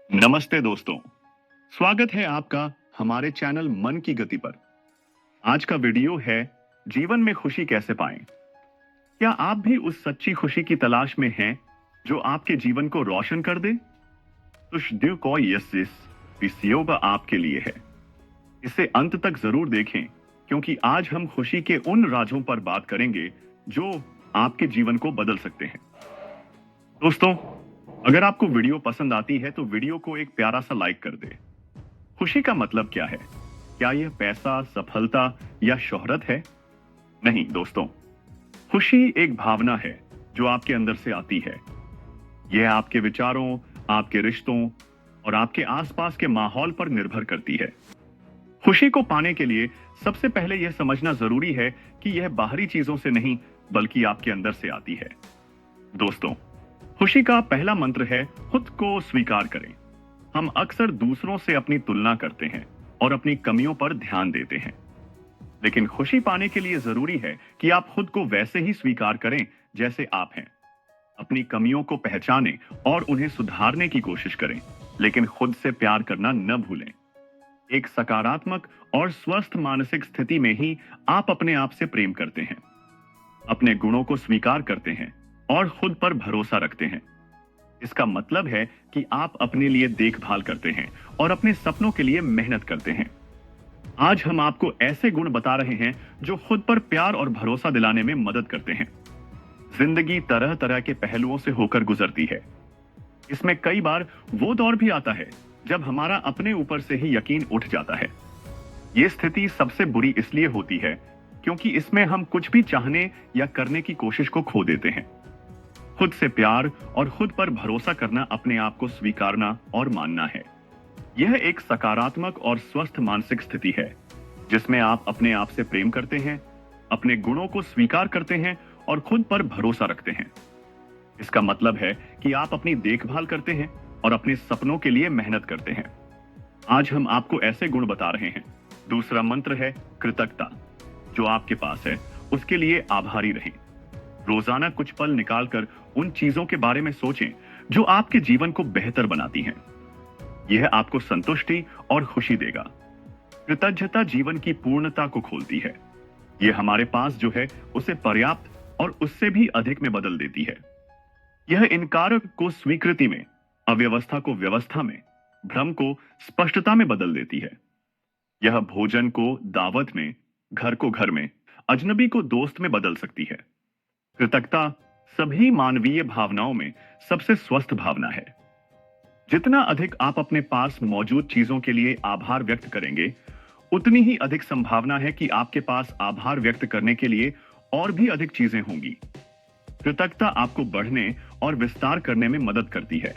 नमस्ते दोस्तों। स्वागत है आपका हमारे चैनल मन की गति पर। आज का वीडियो है जीवन में खुशी कैसे पाएं। क्या आप भी उस सच्ची खुशी की तलाश में हैं जो आपके जीवन को रोशन कर दे? तो शुद्ध कोई यसिस पिसियोगा आपके लिए है। इसे अंत तक जरूर देखें क्योंकि आज हम खुशी के उन राजों पर बात करेंगे जो आपके जीवन को बदल सकते हैं। दोस्तों, अगर आपको वीडियो पसंद आती है तो वीडियो को एक प्यारा सा लाइक कर दे। खुशी का मतलब क्या है? क्या यह पैसा, सफलता या शोहरत है? नहीं दोस्तों, खुशी एक भावना है जो आपके अंदर से आती है। यह आपके विचारों, आपके रिश्तों और आपके आसपास के माहौल पर निर्भर करती है। खुशी को पाने के लिए सबसे पहले यह समझना जरूरी है कि यह बाहरी चीजों से नहीं बल्कि आपके अंदर से आती है। दोस्तों, खुशी का पहला मंत्र है खुद को स्वीकार करें। हम अक्सर दूसरों से अपनी तुलना करते हैं और अपनी कमियों पर ध्यान देते हैं, लेकिन खुशी पाने के लिए जरूरी है कि आप खुद को वैसे ही स्वीकार करें जैसे आप हैं। अपनी कमियों को पहचानें और उन्हें सुधारने की कोशिश करें, लेकिन खुद से प्यार करना न भूलें। एक सकारात्मक और स्वस्थ मानसिक स्थिति में ही आप अपने आप से प्रेम करते हैं, अपने गुणों को स्वीकार करते हैं और खुद पर भरोसा रखते हैं। इसका मतलब है कि आप अपने लिए देखभाल करते हैं और अपने सपनों के लिए मेहनत करते हैं। आज हम आपको ऐसे गुण बता रहे हैं जो खुद पर प्यार और भरोसा दिलाने में मदद करते हैं। जिंदगी तरह तरह के पहलुओं से होकर गुजरती है। इसमें कई बार वो दौर भी आता है जब हमारा अपने ऊपर से ही यकीन उठ जाता है। ये स्थिति सबसे बुरी इसलिए होती है क्योंकि इसमें हम कुछ भी चाहने या करने की कोशिश को खो देते हैं। खुद से प्यार और खुद पर भरोसा करना अपने आप को स्वीकारना और मानना है। यह एक सकारात्मक और स्वस्थ मानसिक स्थिति है जिसमें आप अपने आप से प्रेम करते हैं, अपने गुणों को स्वीकार करते हैं और खुद पर भरोसा रखते हैं। इसका मतलब है कि आप अपनी देखभाल करते हैं और अपने सपनों के लिए मेहनत करते हैं। आज हम आपको ऐसे गुण बता रहे हैं। दूसरा मंत्र है कृतज्ञता। जो आपके पास है उसके लिए आभारी रहें। रोजाना कुछ पल निकालकर उन चीजों के बारे में सोचें जो आपके जीवन को बेहतर बनाती हैं। यह आपको संतुष्टि और खुशी देगा। कृतज्ञता जीवन की पूर्णता को खोलती है। यह हमारे पास जो है उसे पर्याप्त और उससे भी अधिक में बदल देती है। यह इनकार को स्वीकृति में, अव्यवस्था को व्यवस्था में, भ्रम को स्पष्टता में बदल देती है। यह भोजन को दावत में, घर को घर में, अजनबी को दोस्त में बदल सकती है। कृतज्ञता सभी मानवीय भावनाओं में सबसे स्वस्थ भावना है। जितना अधिक आप अपने पास मौजूद चीजों के लिए आभार व्यक्त करेंगे, उतनी ही अधिक संभावना है कि आपके पास आभार व्यक्त करने के लिए और भी अधिक चीजें होंगी। कृतज्ञता आपको बढ़ने और विस्तार करने में मदद करती है।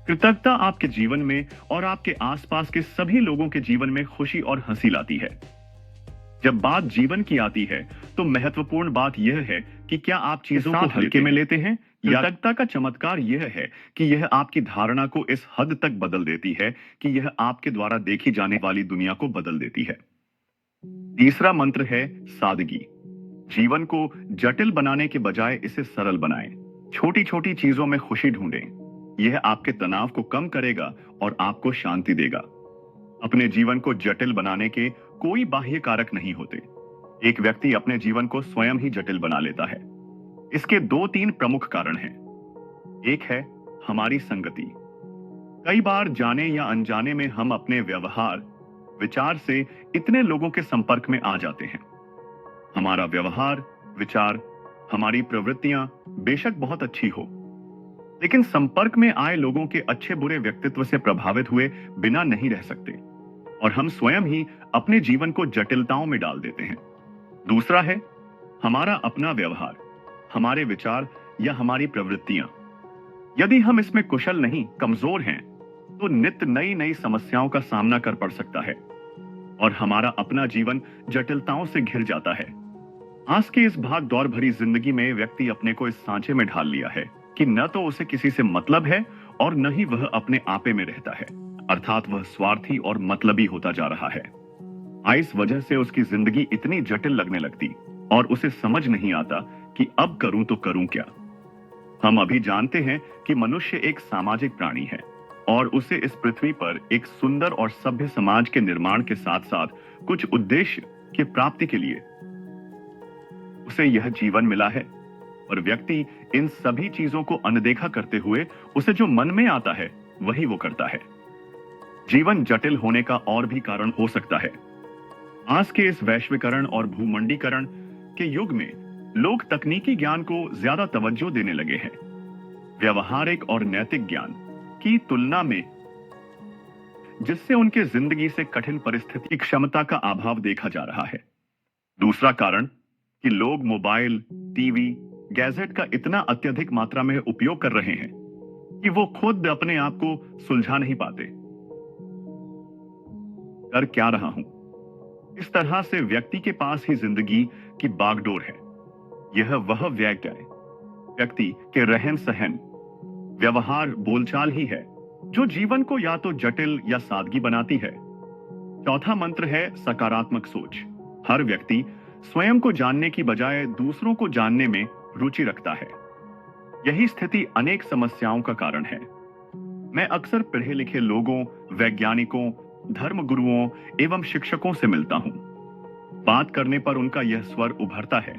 कृतज्ञता आपके जीवन में और आपके आसपास के सभी लोगों के जीवन में खुशी और हंसी लाती है। जब बात जीवन की आती है तो महत्वपूर्ण बात यह है कि क्या आप चीजों को हल्के में लेते हैं। कृतज्ञता का चमत्कार यह है कि यह आपकी धारणा को इस हद तक बदल देती है कि यह आपके द्वारा देखी जाने वाली दुनिया को बदल देती है। तीसरा मंत्र है सादगी। जीवन को जटिल बनाने के बजाय इसे सरल बनाएं। छोटी छोटी चीजों में खुशी ढूंढें। यह आपके तनाव को कम करेगा और आपको शांति देगा। अपने जीवन को जटिल बनाने के कोई बाह्य कारक नहीं होते। एक व्यक्ति अपने जीवन को स्वयं ही जटिल बना लेता है। इसके 2-3 प्रमुख कारण हैं। एक है हमारी संगति। कई बार जाने या अनजाने में हम अपने व्यवहार, विचार से इतने लोगों के संपर्क में आ जाते हैं। हमारा व्यवहार, विचार, हमारी प्रवृत्तियां बेशक बहुत अच्छी हो, लेकिन संपर्क में आए लोगों के अच्छे बुरे व्यक्तित्व से प्रभावित हुए बिना नहीं रह सकते और हम स्वयं ही अपने जीवन को जटिलताओं में डाल देते हैं। दूसरा है हमारा अपना व्यवहार, हमारे विचार या हमारी प्रवृत्तियां। यदि हम इसमें कुशल नहीं, कमजोर हैं, तो नित्य नई नई समस्याओं का सामना कर पड़ सकता है और हमारा अपना जीवन जटिलताओं से घिर जाता है। आज के इस भाग दौड़ भरी जिंदगी में व्यक्ति अपने को इस सांचे में ढाल लिया है कि न तो उसे किसी से मतलब है और न ही वह अपने आपे में रहता है, अर्थात वह स्वार्थी और मतलबी होता जा रहा है। इस वजह से उसकी जिंदगी इतनी जटिल लगने लगती और उसे समझ नहीं आता कि अब करूं तो करूं क्या। हम अभी जानते हैं कि मनुष्य एक सामाजिक प्राणी है। और उसे इस पृथ्वी पर एक सुंदर और सभ्य समाज के निर्माण के साथ साथ कुछ उद्देश्य की प्राप्ति के लिए उसे यह जीवन मिला है। और व्यक्ति इन सभी चीजों को अनदेखा करते हुए उसे जो मन में आता है वही वो करता है। जीवन जटिल होने का और भी कारण हो सकता है। आज के इस वैश्वीकरण और भूमंडीकरण के युग में लोग तकनीकी ज्ञान को ज्यादा तवज्जो देने लगे हैं। व्यवहारिक और नैतिक ज्ञान की तुलना में, जिससे उनके जिंदगी से कठिन परिस्थिति की क्षमता का अभाव देखा जा रहा है। दूसरा कारण कि लोग मोबाइल, टीवी, गैजेट का इतना अत्यधिक मात्रा में उपयोग कर रहे हैं कि वो खुद अपने आप को सुलझा नहीं पाते। कर क्या रहा हूं? इस तरह से व्यक्ति के पास ही जिंदगी की बागडोर है। यह वह व्यक्ति के रहन सहन, व्यवहार, बोलचाल ही है जो जीवन को या तो जटिल या सादगी बनाती है। चौथा मंत्र है सकारात्मक सोच। हर व्यक्ति स्वयं को जानने की बजाय दूसरों को जानने में रुचि रखता है। यही स्थिति अनेक समस्याओं का कारण है। मैं अक्सर पढ़े लिखे लोगों, वैज्ञानिकों, धर्मगुरुओं एवं शिक्षकों से मिलता हूं। बात करने पर उनका यह स्वर उभरता है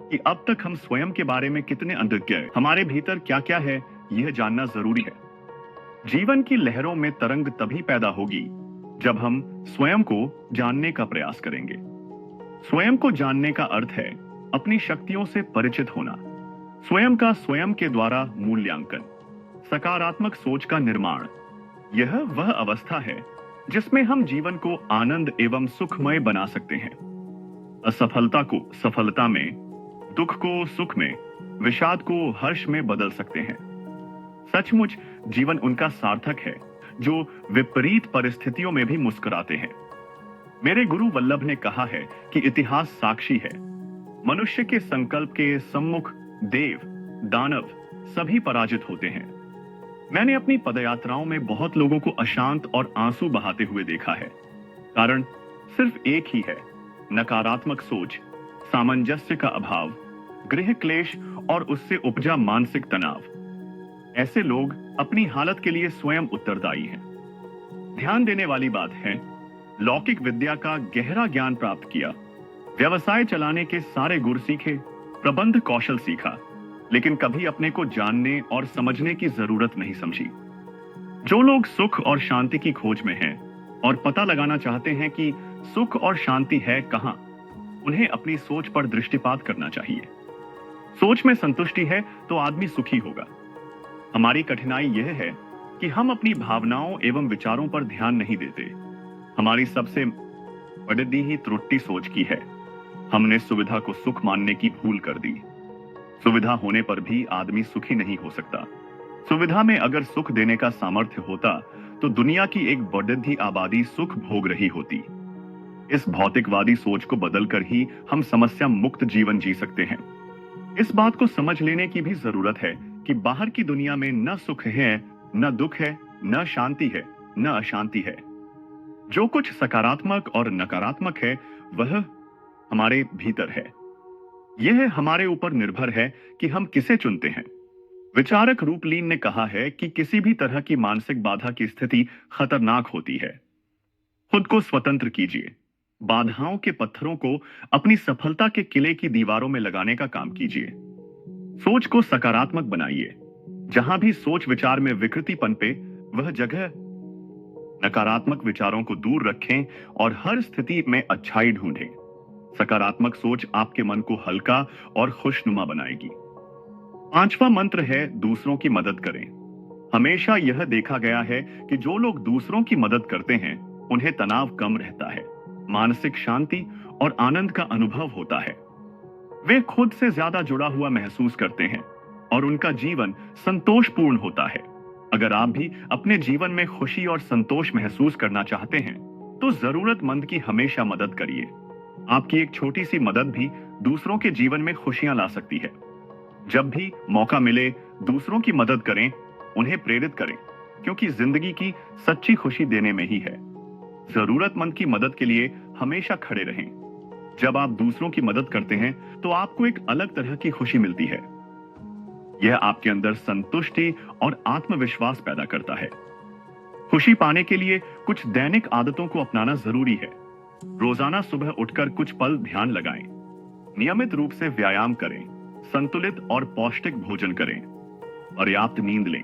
कि अब तक हम स्वयं के बारे में कितने अनभिज्ञ हैं। हमारे भीतर क्या क्या है यह जानना जरूरी है। जीवन की लहरों में तरंग तभी पैदा होगी जब हम स्वयं को जानने का प्रयास करेंगे। स्वयं को जानने का अर्थ है अपनी शक्तियों से परिचित होना, स्वयं का स्वयं के द्वारा मूल्यांकन, सकारात्मक सोच का निर्माण। यह वह अवस्था है जिसमें हम जीवन को आनंद एवं सुखमय बना सकते हैं। असफलता को सफलता में, दुख को सुख में, विषाद को हर्ष में बदल सकते हैं। सचमुच जीवन उनका सार्थक है जो विपरीत परिस्थितियों में भी मुस्कुराते हैं। मेरे गुरु वल्लभ ने कहा है कि इतिहास साक्षी है। मनुष्य के संकल्प के सम्मुख देव, दानव सभी पराजित होते हैं। मैंने अपनी पदयात्राओं में बहुत लोगों को अशांत और आंसू बहाते हुए देखा है। कारण सिर्फ एक ही है, नकारात्मक सोच, सामंजस्य का अभाव, गृह क्लेश और उससे उपजा मानसिक तनाव। ऐसे लोग अपनी हालत के लिए स्वयं उत्तरदायी हैं। ध्यान देने वाली बात है, लौकिक विद्या का गहरा ज्ञान प्राप्त किया, व्यवसाय चलाने के सारे गुर सीखे, प्रबंध कौशल सीखा, लेकिन कभी अपने को जानने और समझने की जरूरत नहीं समझी। जो लोग सुख और शांति की खोज में हैं और पता लगाना चाहते हैं कि सुख और शांति है कहां, उन्हें अपनी सोच पर दृष्टिपात करना चाहिए। सोच में संतुष्टि है तो आदमी सुखी होगा। हमारी कठिनाई यह है कि हम अपनी भावनाओं एवं विचारों पर ध्यान नहीं देते। हमारी सबसे बड़ी ही त्रुटि सोच की है। हमने सुविधा को सुख मानने की भूल कर दी। सुविधा होने पर भी आदमी सुखी नहीं हो सकता। सुविधा में अगर सुख देने का सामर्थ्य होता तो दुनिया की एक बढ़ती आबादी सुख भोग रही होती। इस भौतिकवादी सोच को बदलकर ही हम समस्या मुक्त जीवन जी सकते हैं। इस बात को समझ लेने की भी जरूरत है कि बाहर की दुनिया में न सुख है, न दुख है, न शांति है, न अशांति है। जो कुछ सकारात्मक और नकारात्मक है वह हमारे भीतर है। यह हमारे ऊपर निर्भर है कि हम किसे चुनते हैं। विचारक रूपलीन ने कहा है कि किसी भी तरह की मानसिक बाधा की स्थिति खतरनाक होती है। खुद को स्वतंत्र कीजिए। बाधाओं के पत्थरों को अपनी सफलता के किले की दीवारों में लगाने का काम कीजिए। सोच को सकारात्मक बनाइए। जहां भी सोच विचार में विकृति पनपे वह जगह नकारात्मक विचारों को दूर रखें और हर स्थिति में अच्छाई ढूंढें। सकारात्मक सोच आपके मन को हल्का और खुशनुमा बनाएगी। पांचवा मंत्र है दूसरों की मदद करें। हमेशा यह देखा गया है कि जो लोग दूसरों की मदद करते हैं उन्हें तनाव कम रहता है, मानसिक शांति और आनंद का अनुभव होता है। वे खुद से ज्यादा जुड़ा हुआ महसूस करते हैं और उनका जीवन संतोषपूर्ण होता है। अगर आप भी अपने जीवन में खुशी और संतोष महसूस करना चाहते हैं तो जरूरतमंद की हमेशा मदद करिए। आपकी एक छोटी सी मदद भी दूसरों के जीवन में खुशियां ला सकती है। जब भी मौका मिले दूसरों की मदद करें, उन्हें प्रेरित करें, क्योंकि जिंदगी की सच्ची खुशी देने में ही है। जरूरतमंद की मदद के लिए हमेशा खड़े रहें। जब आप दूसरों की मदद करते हैं तो आपको एक अलग तरह की खुशी मिलती है। यह आपके अंदर संतुष्टि और आत्मविश्वास पैदा करता है। खुशी पाने के लिए कुछ दैनिक आदतों को अपनाना जरूरी है। रोजाना सुबह उठकर कुछ पल ध्यान लगाएं, नियमित रूप से व्यायाम करें, संतुलित और पौष्टिक भोजन करें, पर्याप्त नींद लें।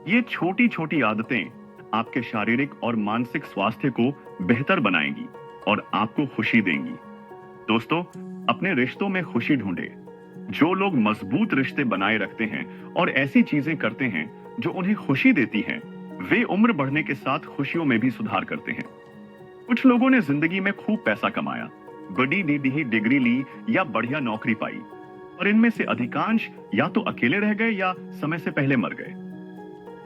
ये छोटी छोटी आदतें आपके शारीरिक और मानसिक स्वास्थ्य को बेहतर बनाएंगी और आपको खुशी देंगी। दोस्तों, अपने रिश्तों में खुशी ढूंढें। जो लोग मजबूत रिश्ते बनाए रखते हैं और ऐसी चीजें करते हैं जो उन्हें खुशी देती हैं, वे उम्र बढ़ने के साथ खुशियों में भी सुधार करते हैं। कुछ लोगों ने जिंदगी में खूब पैसा कमाया, बड़ी डिग्री ली या बढ़िया नौकरी पाई, और इनमें से अधिकांश या तो अकेले रह गए या समय से पहले मर गए।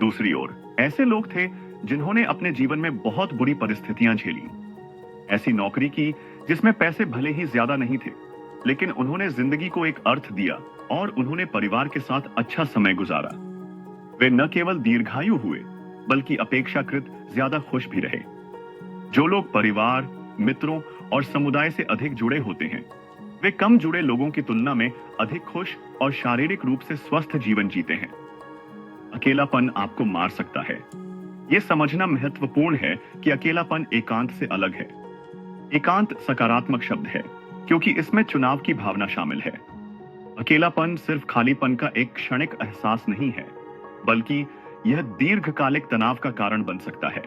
दूसरी ओर ऐसे लोग थे जिन्होंने अपने जीवन में बहुत बुरी परिस्थितियां झेली, ऐसी नौकरी की जिसमें पैसे भले ही ज्यादा नहीं थे, लेकिन उन्होंने जिंदगी को एक अर्थ दिया और उन्होंने परिवार के साथ अच्छा समय गुजारा। वे न केवल दीर्घायु हुए बल्कि अपेक्षाकृत ज्यादा खुश भी रहे। जो लोग परिवार, मित्रों और समुदाय से अधिक जुड़े होते हैं, वे कम जुड़े लोगों की तुलना में अधिक खुश और शारीरिक रूप से स्वस्थ जीवन जीते हैं। अकेलापन आपको मार सकता है। यह समझना महत्वपूर्ण है कि अकेलापन एकांत से अलग है। एकांत सकारात्मक शब्द है क्योंकि इसमें चुनाव की भावना शामिल है। अकेलापन सिर्फ खालीपन का एक क्षणिक एहसास नहीं है, बल्कि यह दीर्घकालिक तनाव का कारण बन सकता है।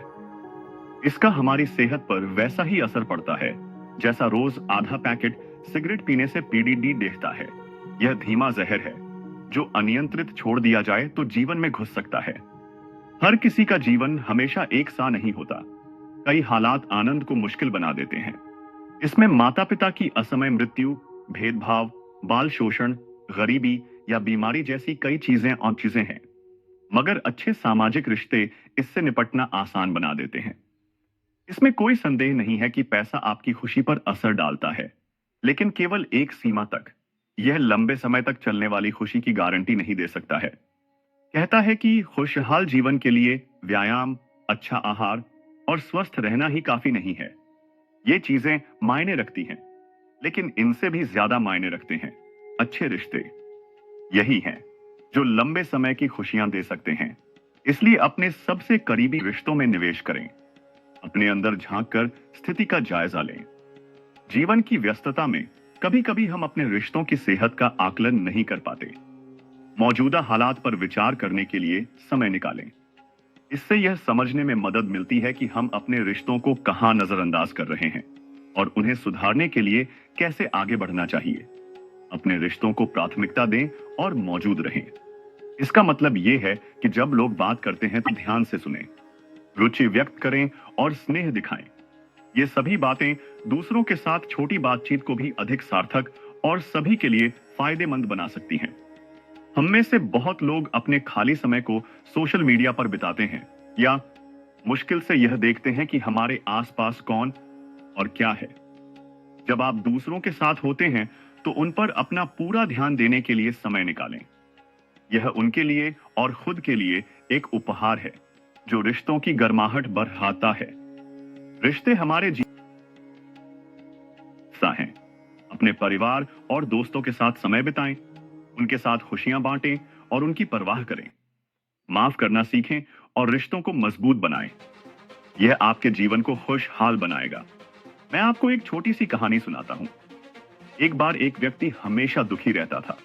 इसका हमारी सेहत पर वैसा ही असर पड़ता है जैसा रोज आधा पैकेट सिगरेट पीने से पीडीडी देता है। यह धीमा जहर है जो अनियंत्रित छोड़ दिया जाए तो जीवन में घुस सकता है। हर किसी का जीवन हमेशा एक सा नहीं होता। कई हालात आनंद को मुश्किल बना देते हैं। इसमें माता पिता की असमय मृत्यु, भेदभाव, बाल शोषण, गरीबी या बीमारी जैसी कई चीजें हैं। मगर अच्छे सामाजिक रिश्ते इससे निपटना आसान बना देते हैं। इसमें कोई संदेह नहीं है कि पैसा आपकी खुशी पर असर डालता है, लेकिन केवल एक सीमा तक। यह लंबे समय तक चलने वाली खुशी की गारंटी नहीं दे सकता है। कहता है कि खुशहाल जीवन के लिए व्यायाम, अच्छा आहार और स्वस्थ रहना ही काफी नहीं है। ये चीजें मायने रखती हैं, लेकिन इनसे भी ज्यादा मायने रखते हैं अच्छे रिश्ते। यही हैं जो लंबे समय की खुशियां दे सकते हैं। इसलिए अपने सबसे करीबी रिश्तों में निवेश करें। अपने अंदर झांक कर स्थिति का जायजा लें। जीवन की व्यस्तता में कभी कभी हम अपने रिश्तों की सेहत का आकलन नहीं कर पाते। मौजूदा हालात पर विचार करने के लिए समय निकालें। इससे यह समझने में मदद मिलती है कि हम अपने रिश्तों को कहां नजरअंदाज कर रहे हैं और उन्हें सुधारने के लिए कैसे आगे बढ़ना चाहिए। अपने रिश्तों को प्राथमिकता दें और मौजूद रहें। इसका मतलब यह है कि जब लोग बात करते हैं तो ध्यान से सुनें, रुचि व्यक्त करें और स्नेह दिखाएं। ये सभी बातें दूसरों के साथ छोटी बातचीत को भी अधिक सार्थक और सभी के लिए फायदेमंद बना सकती हैं। हम में से बहुत लोग अपने खाली समय को सोशल मीडिया पर बिताते हैं या मुश्किल से यह देखते हैं कि हमारे आसपास कौन और क्या है। जब आप दूसरों के साथ होते हैं तो उन पर अपना पूरा ध्यान देने के लिए समय निकालें। यह उनके लिए और खुद के लिए एक उपहार है जो रिश्तों की गर्माहट बढ़ाता है। रिश्ते हमारे जीवन हैं। अपने परिवार और दोस्तों के साथ समय बिताएं, उनके साथ खुशियां बांटें और उनकी परवाह करें। माफ करना सीखें और रिश्तों को मजबूत बनाएं। यह आपके जीवन को खुशहाल बनाएगा। मैं आपको एक छोटी सी कहानी सुनाता हूं। एक बार एक व्यक्ति हमेशा दुखी रहता था।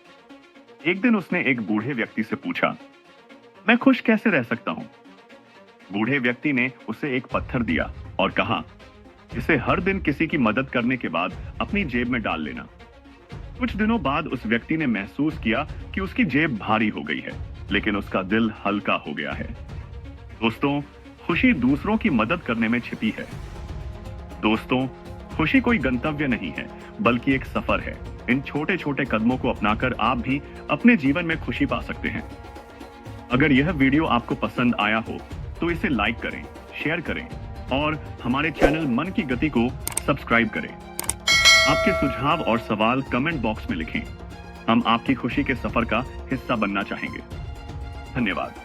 एक दिन उसने एक बूढ़े व्यक्ति से पूछा, मैं खुश कैसे रह सकता हूं? बूढ़े व्यक्ति ने उसे एक पत्थर दिया और कहा, इसे हर दिन किसी की मदद करने के बाद अपनी जेब में डाल लेना। कुछ दिनों बाद उस व्यक्ति ने महसूस किया कि उसकी जेब भारी हो गई है, लेकिन उसका दिल हल्का हो गया है। दोस्तों, खुशी दूसरों की मदद करने में छिपी है। दोस्तों, खुशी कोई गंतव्य नहीं है, बल्कि एक सफर है। इन छोटे छोटे कदमों को अपनाकर आप भी अपने जीवन में खुशी पा सकते हैं। अगर यह वीडियो आपको पसंद आया हो तो इसे लाइक करें, शेयर करें और हमारे चैनल मन की गति को सब्सक्राइब करें। आपके सुझाव और सवाल कमेंट बॉक्स में लिखें। हम आपकी खुशी के सफर का हिस्सा बनना चाहेंगे। धन्यवाद।